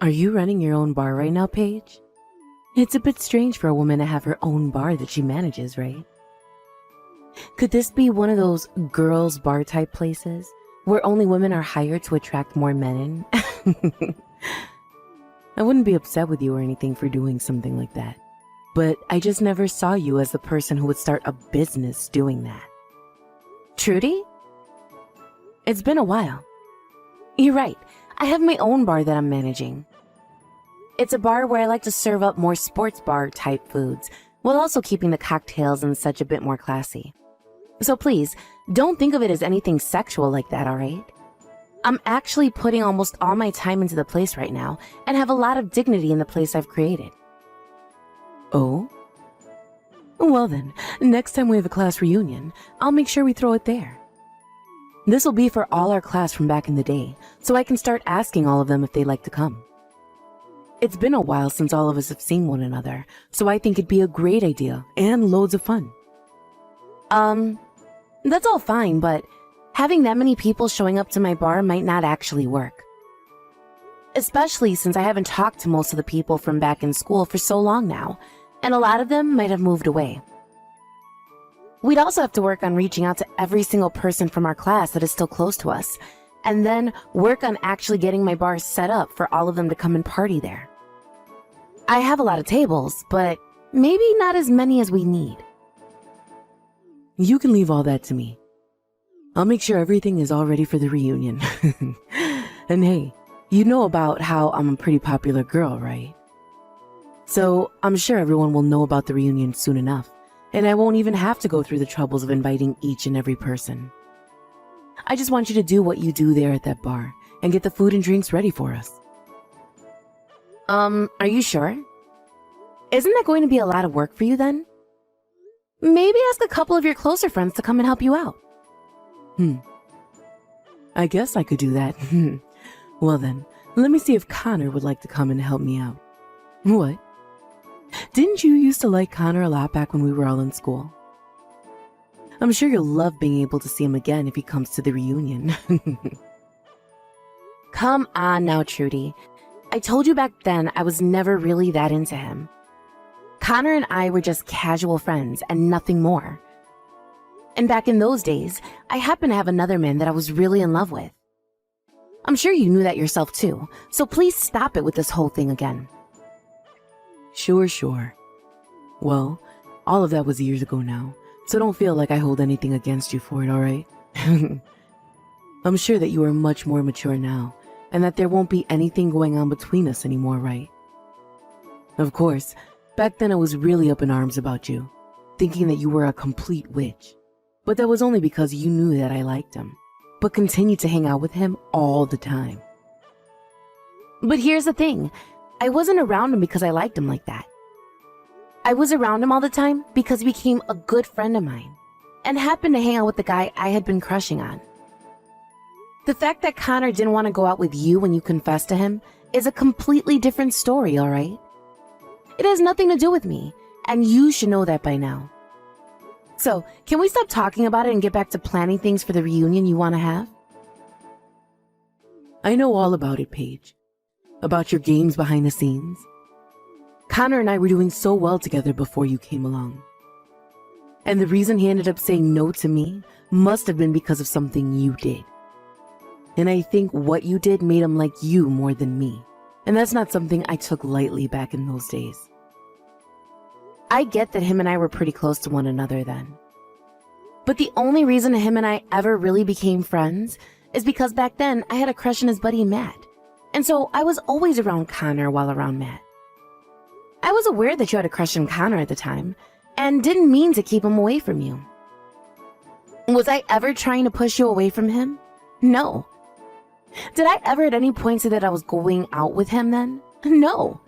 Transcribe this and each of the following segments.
Are you running your own bar right now, Paige? It's a bit strange for a woman to have her own bar that she manages, right? Could this be one of those girls' bar type places where only women are hired to attract more men in? I wouldn't be upset with you or anything for doing something like that, but I just never saw you as the person who would start a business doing that. Trudy? It's been a while. You're right. I have my own bar that I'm managing. It's a bar where I like to serve up more sports bar type foods, while also keeping the cocktails and such a bit more classy. So please, don't think of it as anything sexual like that, alright? I'm actually putting almost all my time into the place right now, and have a lot of dignity in the place I've created. Oh? Well then, next time we have a class reunion, I'll make sure we throw it there. This will be for all our class from back in the day, so I can start asking all of them if they'd like to come. It's been a while since all of us have seen one another, so I think it'd be a great idea and loads of fun. That's all fine, but having that many people showing up to my bar might not actually work. Especially since I haven't talked to most of the people from back in school for so long now, and a lot of them might have moved away. We'd also have to work on reaching out to every single person from our class that is still close to us, and then work on actually getting my bar set up for all of them to come and party there. I have a lot of tables, but maybe not as many as we need. You can leave all that to me. I'll make sure everything is all ready for the reunion. And hey, you know about how I'm a pretty popular girl, right? So I'm sure everyone will know about the reunion soon enough, and I won't even have to go through the troubles of inviting each and every person. I just want you to do what you do there at that bar and get the food and drinks ready for us. Are you sure? Isn't that going to be a lot of work for you then? Maybe ask a couple of your closer friends to come and help you out. I guess I could do that. Well then, let me see if Connor would like to come and help me out. What? Didn't you used to like Connor a lot back when we were all in school? I'm sure you'll love being able to see him again if he comes to the reunion. Come on now, Trudy. I told you back then I was never really that into him. Connor and I were just casual friends and nothing more. And back in those days, I happened to have another man that I was really in love with. I'm sure you knew that yourself too, so please stop it with this whole thing again. Sure. Well, all of that was years ago now, so don't feel like I hold anything against you for it, alright? I'm sure that you are much more mature now, and that there won't be anything going on between us anymore, right? Of course, back then I was really up in arms about you, thinking that you were a complete witch. But that was only because you knew that I liked him, but continued to hang out with him all the time. But here's the thing, I wasn't around him because I liked him like that. I was around him all the time because he became a good friend of mine, and happened to hang out with the guy I had been crushing on. The fact that Connor didn't want to go out with you when you confessed to him is a completely different story, alright? It has nothing to do with me, and you should know that by now. So, can we stop talking about it and get back to planning things for the reunion you want to have? I know all about it, Paige. About your games behind the scenes. Connor and I were doing so well together before you came along. And the reason he ended up saying no to me must have been because of something you did. And I think what you did made him like you more than me. And that's not something I took lightly back in those days. I get that him and I were pretty close to one another then. But the only reason him and I ever really became friends is because back then I had a crush on his buddy Matt. And so I was always around Connor while around Matt. I was aware that you had a crush on Connor at the time, and didn't mean to keep him away from you. Was I ever trying to push you away from him? No. Did I ever at any point say that I was going out with him then? No.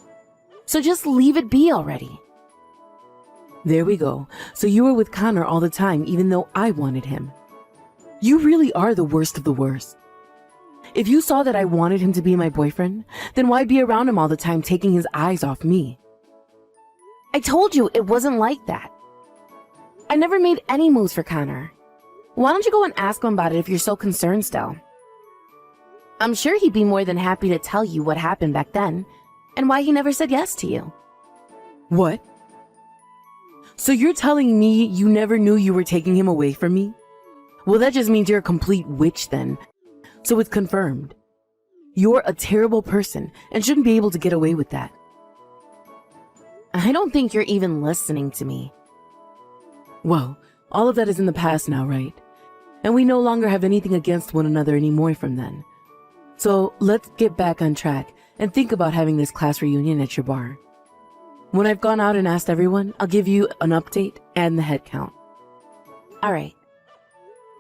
So just leave it be already. There we go. So you were with Connor all the time even though I wanted him. You really are the worst of the worst. If you saw that I wanted him to be my boyfriend, then why be around him all the time taking his eyes off me? I told you it wasn't like that. I never made any moves for Connor. Why don't you go and ask him about it if you're so concerned still? I'm sure he'd be more than happy to tell you what happened back then and why he never said yes to you. What? So you're telling me you never knew you were taking him away from me? Well, that just means you're a complete witch then. So it's confirmed. You're a terrible person and shouldn't be able to get away with that. I don't think you're even listening to me. Well, all of that is in the past now, right? And we no longer have anything against one another anymore from then. So let's get back on track and think about having this class reunion at your bar. When I've gone out and asked everyone, I'll give you an update and the head count. All right.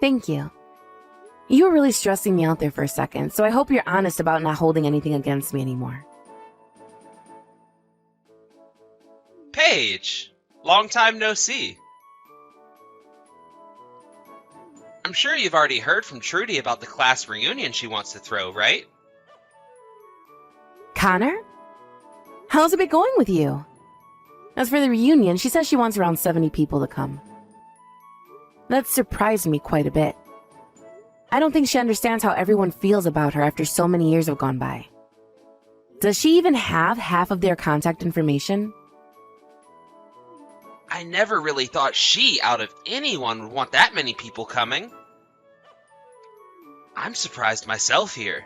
Thank you. You were really stressing me out there for a second, so I hope you're honest about not holding anything against me anymore. Paige! Long time no see. I'm sure you've already heard from Trudy about the class reunion she wants to throw, right? Connor? How's it been going with you? As for the reunion, she says she wants around 70 people to come. That surprised me quite a bit. I don't think she understands how everyone feels about her after so many years have gone by. Does she even have half of their contact information? I never really thought she, out of anyone, would want that many people coming. I'm surprised myself here.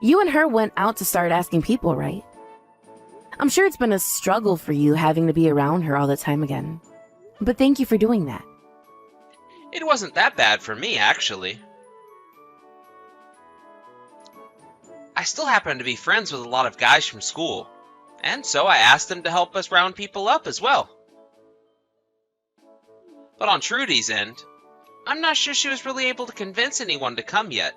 You and her went out to start asking people, right? I'm sure it's been a struggle for you having to be around her all the time again. But thank you for doing that. It wasn't that bad for me, actually. I still happen to be friends with a lot of guys from school, and so I asked them to help us round people up as well. But on Trudy's end, I'm not sure she was really able to convince anyone to come yet.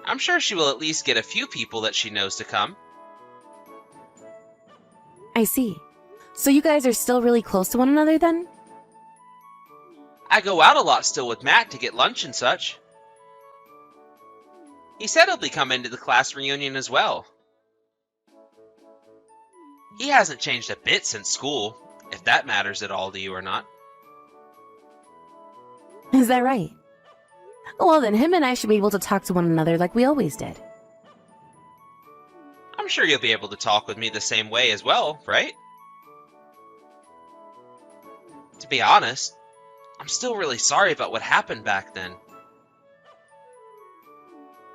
I'm sure she will at least get a few people that she knows to come. I see. So you guys are still really close to one another then? I go out a lot still with Matt to get lunch and such. He said he'll be coming to the class reunion as well. He hasn't changed a bit since school, if that matters at all to you or not. Is that right? Well then, him and I should be able to talk to one another like we always did. I'm sure you'll be able to talk with me the same way as well, right? To be honest, I'm still really sorry about what happened back then.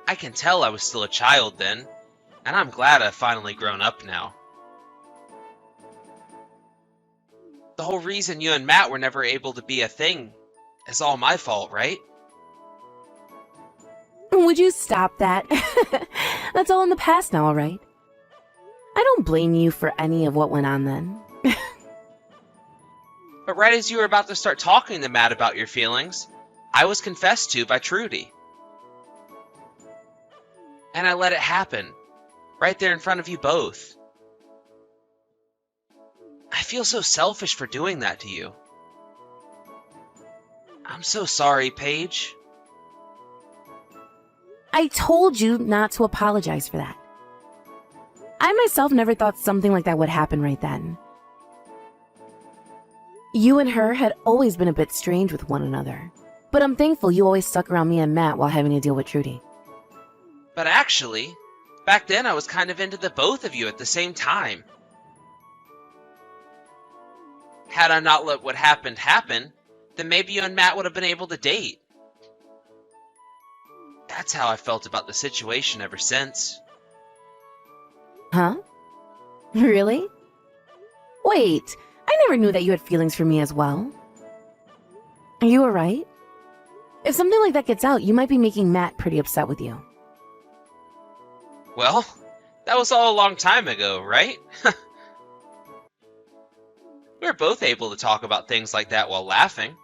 I can tell I was still a child then, and I'm glad I've finally grown up now. The whole reason you and Matt were never able to be a thing is all my fault, right? Would you stop that? That's all in the past now, alright? I don't blame you for any of what went on then. But right as you were about to start talking to Matt about your feelings, I was confessed to by Trudy. And I let it happen, right there in front of you both. I feel so selfish for doing that to you. I'm so sorry, Paige. I told you not to apologize for that. I myself never thought something like that would happen right then. You and her had always been a bit strange with one another, but I'm thankful you always stuck around me and Matt while having to deal with Trudy. But actually, back then I was kind of into the both of you at the same time. Had I not let what happened happen, then maybe you and Matt would have been able to date. That's how I felt about the situation ever since. Huh? Really? Wait, I never knew that you had feelings for me as well. Are you alright? If something like that gets out, you might be making Matt pretty upset with you. Well, that was all a long time ago, right? We were both able to talk about things like that while laughing.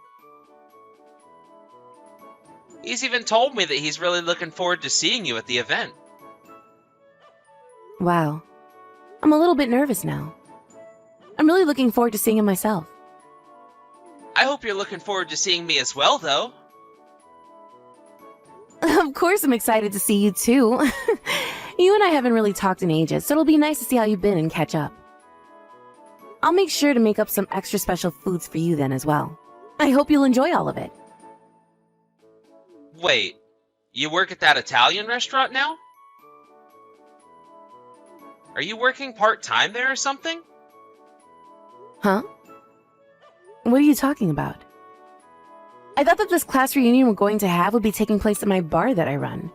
He's even told me that he's really looking forward to seeing you at the event. Wow. I'm a little bit nervous now. I'm really looking forward to seeing him myself. I hope you're looking forward to seeing me as well, though. Of course I'm excited to see you too. You and I haven't really talked in ages, so it'll be nice to see how you've been and catch up. I'll make sure to make up some extra special foods for you then as well. I hope you'll enjoy all of it. Wait, you work at that Italian restaurant now? Are you working part-time there or something? Huh? What are you talking about? I thought that this class reunion we're going to have would be taking place at my bar that I run.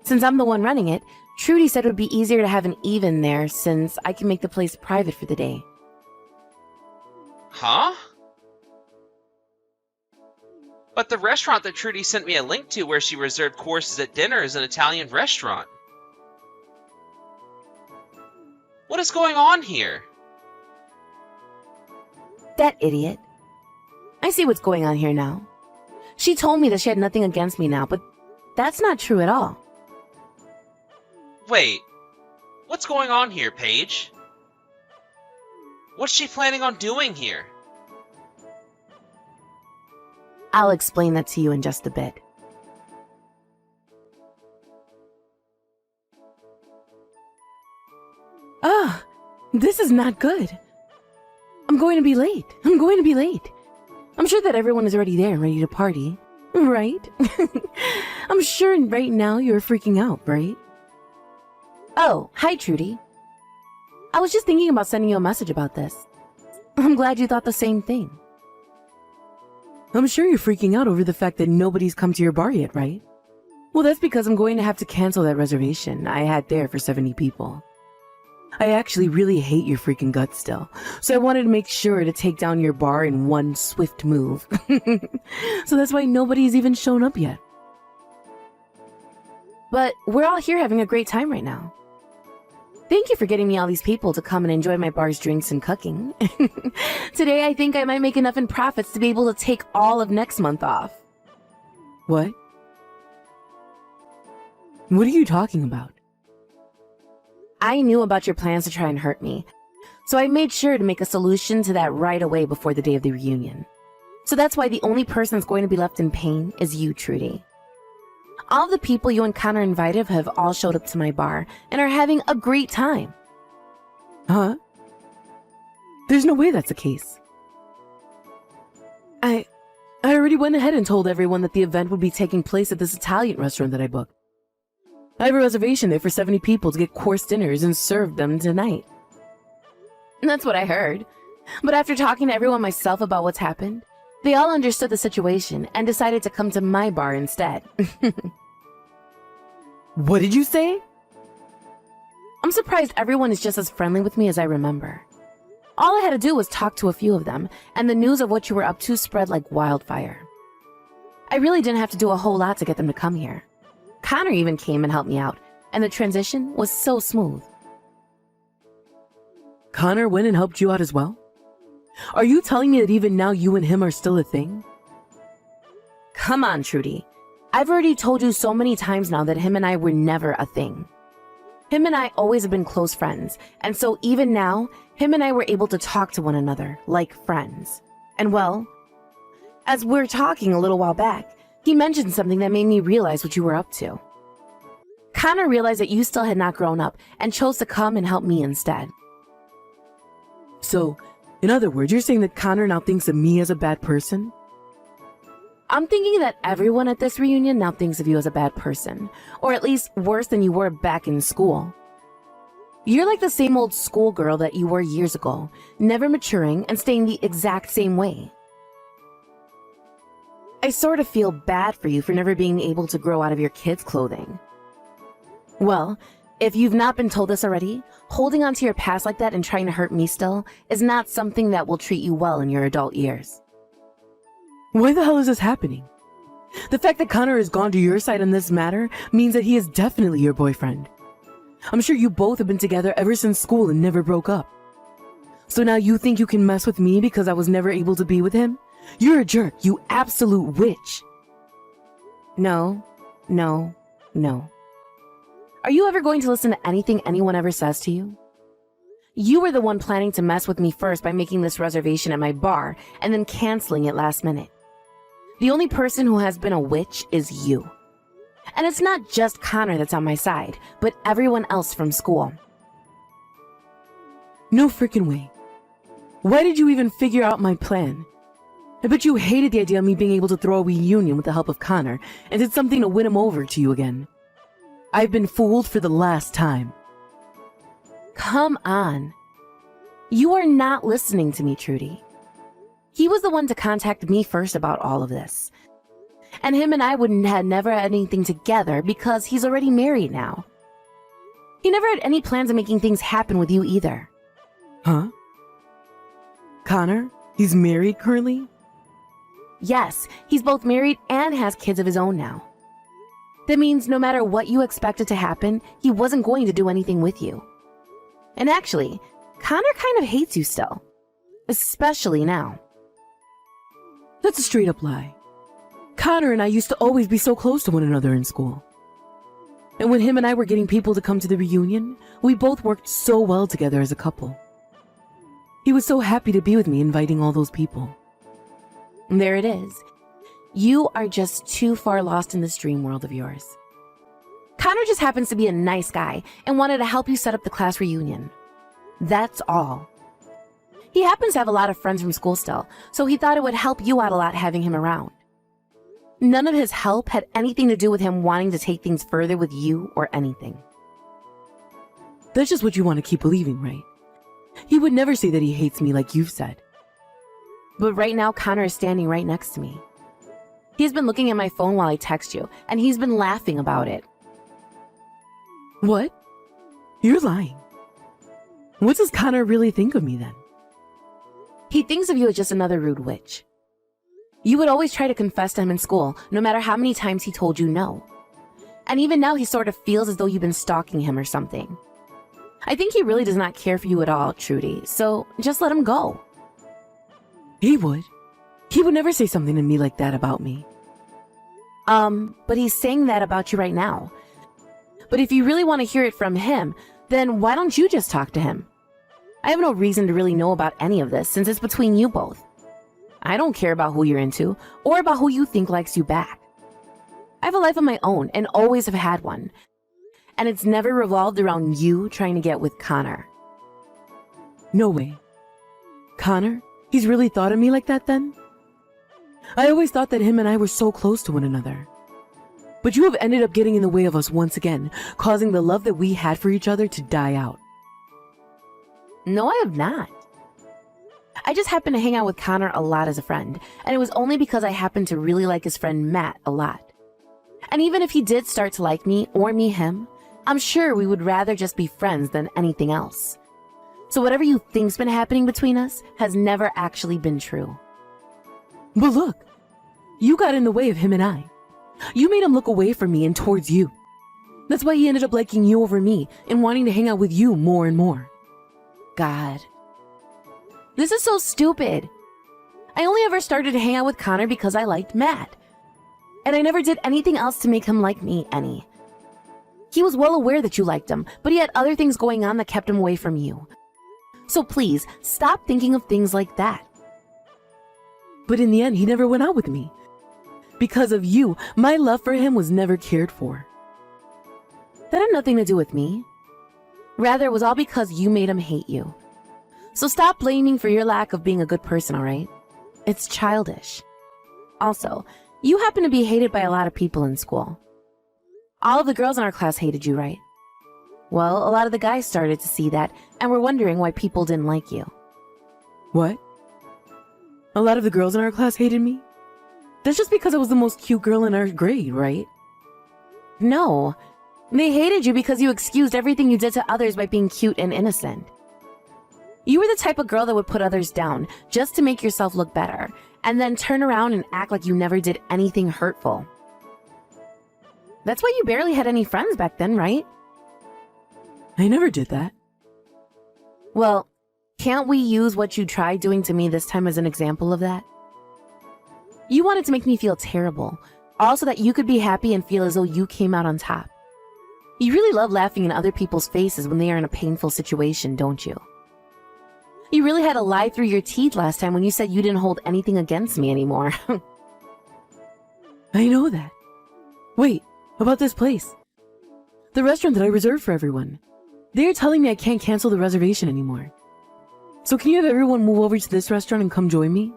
Since I'm the one running it, Trudy said it would be easier to have an even there since I can make the place private for the day. Huh? But the restaurant that Trudy sent me a link to where she reserved courses at dinner is an Italian restaurant. What is going on here? That idiot. I see what's going on here now. She told me that she had nothing against me now, but that's not true at all. Wait, what's going on here, Paige? What's she planning on doing here? I'll explain that to you in just a bit. Ah, this is not good. I'm going to be late. I'm sure that everyone is already there and ready to party, right? I'm sure right now you're freaking out, right? Oh, hi, Trudy. I was just thinking about sending you a message about this. I'm glad you thought the same thing. I'm sure you're freaking out over the fact that nobody's come to your bar yet, right? Well, that's because I'm going to have to cancel that reservation I had there for 70 people. I actually really hate your freaking guts still, so I wanted to make sure to take down your bar in one swift move. So that's why nobody's even shown up yet. But we're all here having a great time right now. Thank you for getting me all these people to come and enjoy my bar's drinks and cooking. Today I think I might make enough in profits to be able to take all of next month off. What? What are you talking about? I knew about your plans to try and hurt me, so I made sure to make a solution to that right away before the day of the reunion. So that's why the only person that's going to be left in pain is you, Trudy. All of the people you and Connor invited have all showed up to my bar and are having a great time. Huh? There's no way that's the case. I already went ahead and told everyone that the event would be taking place at this Italian restaurant that I booked. I have a reservation there for 70 people to get course dinners and serve them tonight. And that's what I heard. But after talking to everyone myself about what's happened, they all understood the situation and decided to come to my bar instead. What did you say? I'm surprised everyone is just as friendly with me as I remember. All I had to do was talk to a few of them, and the news of what you were up to spread like wildfire. I really didn't have to do a whole lot to get them to come here. Connor even came and helped me out, and the transition was so smooth. Connor went and helped you out as well? Are you telling me that even now you and him are still a thing? Come on, Trudy. I've already told you so many times now that him and I were never a thing. Him and I always have been close friends, and so even now, him and I were able to talk to one another like friends. And well, as we're talking a little while back, he mentioned something that made me realize what you were up to. Connor realized that you still had not grown up and chose to come and help me instead. So, in other words, you're saying that Connor now thinks of me as a bad person? I'm thinking that everyone at this reunion now thinks of you as a bad person, or at least worse than you were back in school. You're like the same old schoolgirl that you were years ago, never maturing and staying the exact same way. I sort of feel bad for you for never being able to grow out of your kids' clothing. Well, if you've not been told this already, holding on to your past like that and trying to hurt me still is not something that will treat you well in your adult years. Why the hell is this happening? The fact that Connor has gone to your side on this matter means that he is definitely your boyfriend. I'm sure you both have been together ever since school and never broke up. So now you think you can mess with me because I was never able to be with him? You're a jerk, you absolute witch. No. Are you ever going to listen to anything anyone ever says to you? You were the one planning to mess with me first by making this reservation at my bar and then canceling it last minute. The only person who has been a witch is you. And it's not just Connor that's on my side, but everyone else from school. No freaking way. Why did you even figure out my plan? I bet you hated the idea of me being able to throw a reunion with the help of Connor and did something to win him over to you again. I've been fooled for the last time. Come on. You are not listening to me, Trudy. He was the one to contact me first about all of this. And him and I wouldn't have never had anything together because he's already married now. He never had any plans of making things happen with you either. Huh? Connor? He's married currently? Yes, he's both married and has kids of his own now. That means no matter what you expected to happen, he wasn't going to do anything with you. And actually, Connor kind of hates you still. Especially now. That's a straight up lie. Connor and I used to always be so close to one another in school. And when him and I were getting people to come to the reunion, we both worked so well together as a couple. He was so happy to be with me inviting all those people. There it is. You are just too far lost in this dream world of yours. Connor just happens to be a nice guy and wanted to help you set up the class reunion. That's all. He happens to have a lot of friends from school still, so he thought it would help you out a lot having him around. None of his help had anything to do with him wanting to take things further with you or anything. That's just what you want to keep believing, right? He would never say that he hates me like you've said. But right now, Connor is standing right next to me. He's been looking at my phone while I text you, and he's been laughing about it. What? You're lying. What does Connor really think of me then? He thinks of you as just another rude witch. You would always try to confess to him in school, no matter how many times he told you no. And even now he sort of feels as though you've been stalking him or something. I think he really does not care for you at all, Trudy, so just let him go. He would. He would never say something to me like that about me. But he's saying that about you right now. But if you really want to hear it from him, then why don't you just talk to him? I have no reason to really know about any of this since it's between you both. I don't care about who you're into or about who you think likes you back. I have a life of my own and always have had one. And it's never revolved around you trying to get with Connor. No way. Connor? He's really thought of me like that then? I always thought that him and I were so close to one another. But you have ended up getting in the way of us once again, causing the love that we had for each other to die out. No, I have not. I just happened to hang out with Connor a lot as a friend, and it was only because I happened to really like his friend Matt a lot. And even if he did start to like me or me him, I'm sure we would rather just be friends than anything else. So whatever you think's been happening between us has never actually been true. But look, you got in the way of him and I. You made him look away from me and towards you. That's why he ended up liking you over me and wanting to hang out with you more and more. God. This is so stupid. I only ever started to hang out with Connor because I liked Matt. And I never did anything else to make him like me any. He was well aware that you liked him, but he had other things going on that kept him away from you. So please, stop thinking of things like that. But in the end, he never went out with me. Because of you, my love for him was never cared for. That had nothing to do with me. Rather, it was all because you made him hate you. So stop blaming for your lack of being a good person, alright? It's childish. Also, you happen to be hated by a lot of people in school. All of the girls in our class hated you, right? Well, a lot of the guys started to see that and were wondering why people didn't like you. What? A lot of the girls in our class hated me? That's just because I was the most cute girl in our grade, right? No. They hated you because you excused everything you did to others by being cute and innocent. You were the type of girl that would put others down just to make yourself look better, and then turn around and act like you never did anything hurtful. That's why you barely had any friends back then, right? I never did that. Well, can't we use what you tried doing to me this time as an example of that? You wanted to make me feel terrible, all so that you could be happy and feel as though you came out on top. You really love laughing in other people's faces when they are in a painful situation, don't you? You really had to lie through your teeth last time when you said you didn't hold anything against me anymore. I know that. Wait, about this place. The restaurant that I reserved for everyone. They're telling me I can't cancel the reservation anymore. So can you have everyone move over to this restaurant and come join me?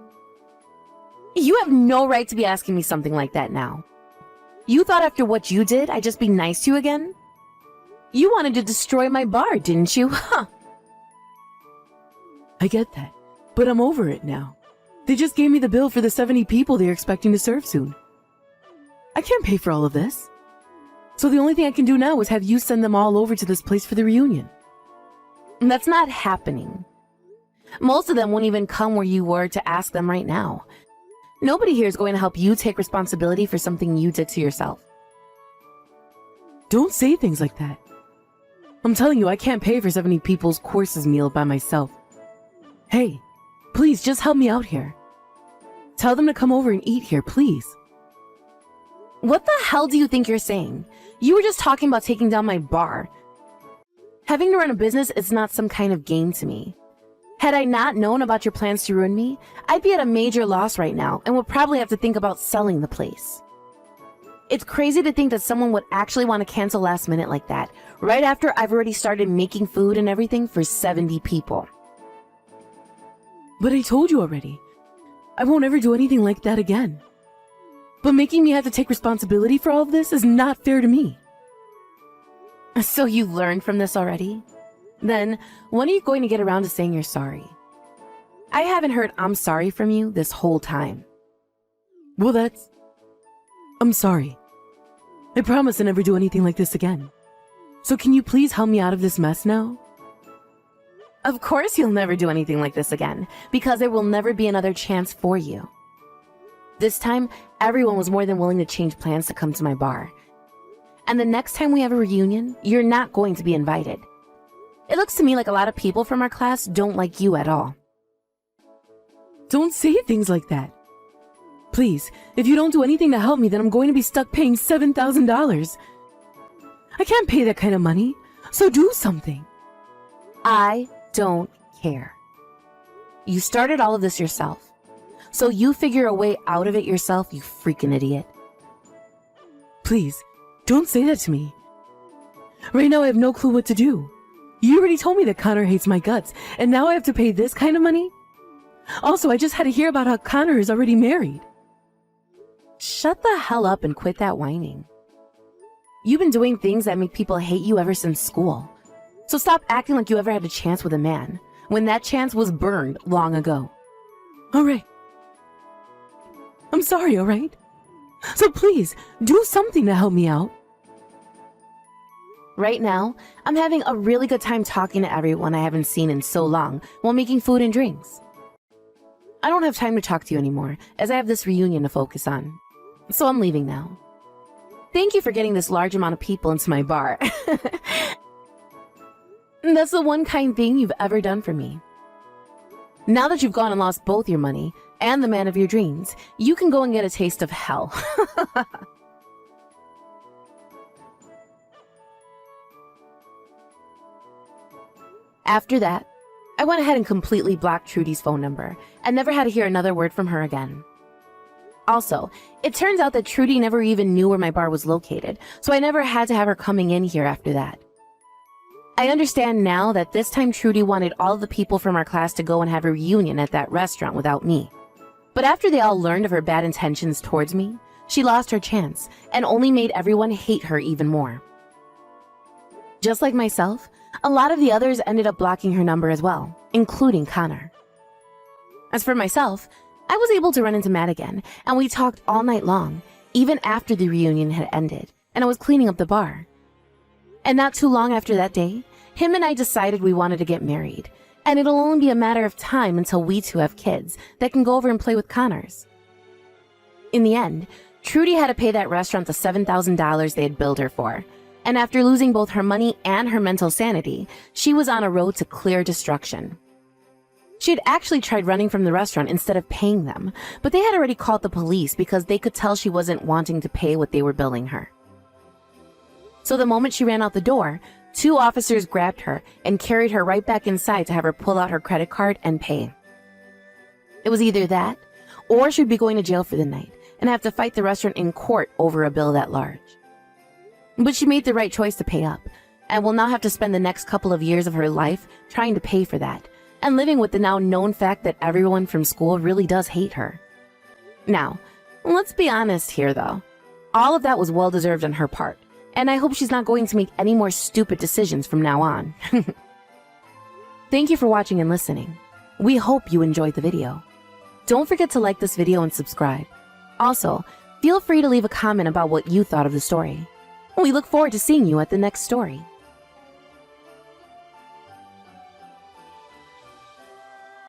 You have no right to be asking me something like that now. You thought after what you did, I'd just be nice to you again? You wanted to destroy my bar, didn't you? Huh. I get that, but I'm over it now. They just gave me the bill for the 70 people they're expecting to serve soon. I can't pay for all of this. So the only thing I can do now is have you send them all over to this place for the reunion. That's not happening. Most of them won't even come where you were to ask them right now. Nobody here is going to help you take responsibility for something you did to yourself. Don't say things like that. I'm telling you, I can't pay for 70 people's courses meal by myself. Hey, please just help me out here. Tell them to come over and eat here, please. What the hell do you think you're saying? You were just talking about taking down my bar. Having to run a business is not some kind of game to me. Had I not known about your plans to ruin me, I'd be at a major loss right now and would probably have to think about selling the place. It's crazy to think that someone would actually want to cancel last minute like that, right after I've already started making food and everything for 70 people. But I told you already. I won't ever do anything like that again. But making me have to take responsibility for all of this is not fair to me. So you learned from this already? Then, when are you going to get around to saying you're sorry? I haven't heard "I'm sorry" from you this whole time. Well, I'm sorry. I promise to never do anything like this again. So can you please help me out of this mess now? Of course you'll never do anything like this again, because there will never be another chance for you. This time, everyone was more than willing to change plans to come to my bar. And the next time we have a reunion, you're not going to be invited. It looks to me like a lot of people from our class don't like you at all. Don't say things like that. Please, if you don't do anything to help me, then I'm going to be stuck paying $7,000. I can't pay that kind of money, so do something. I don't care. You started all of this yourself, so you figure a way out of it yourself, you freaking idiot. Please, don't say that to me. Right now I have no clue what to do. You already told me that Connor hates my guts, and now I have to pay this kind of money? Also, I just had to hear about how Connor is already married. Shut the hell up and quit that whining. You've been doing things that make people hate you ever since school. So stop acting like you ever had a chance with a man, when that chance was burned long ago. Alright. I'm sorry, alright? So please, do something to help me out. Right now, I'm having a really good time talking to everyone I haven't seen in so long while making food and drinks. I don't have time to talk to you anymore, as I have this reunion to focus on. So I'm leaving now. Thank you for getting this large amount of people into my bar. That's the one kind thing you've ever done for me. Now that you've gone and lost both your money and the man of your dreams, you can go and get a taste of hell. After that, I went ahead and completely blocked Trudy's phone number and never had to hear another word from her again. Also, it turns out that Trudy never even knew where my bar was located, so I never had to have her coming in here after that. I understand now that this time Trudy wanted all of the people from our class to go and have a reunion at that restaurant without me. But after they all learned of her bad intentions towards me, she lost her chance and only made everyone hate her even more. Just like myself, a lot of the others ended up blocking her number as well, including Connor. As for myself, I was able to run into Matt again, and we talked all night long, even after the reunion had ended, and I was cleaning up the bar. And not too long after that day, him and I decided we wanted to get married, and it'll only be a matter of time until we two have kids that can go over and play with Connors. In the end, Trudy had to pay that restaurant the $7,000 they had billed her for, and after losing both her money and her mental sanity, she was on a road to clear destruction. She had actually tried running from the restaurant instead of paying them, but they had already called the police because they could tell she wasn't wanting to pay what they were billing her. So the moment she ran out the door, 2 officers grabbed her and carried her right back inside to have her pull out her credit card and pay. It was either that, or she'd be going to jail for the night and have to fight the restaurant in court over a bill that large. But she made the right choice to pay up, and will now have to spend the next couple of years of her life trying to pay for that, and living with the now known fact that everyone from school really does hate her. Now, let's be honest here though. All of that was well deserved on her part, and I hope she's not going to make any more stupid decisions from now on. Thank you for watching and listening. We hope you enjoyed the video. Don't forget to like this video and subscribe. Also, feel free to leave a comment about what you thought of the story. We look forward to seeing you at the next story.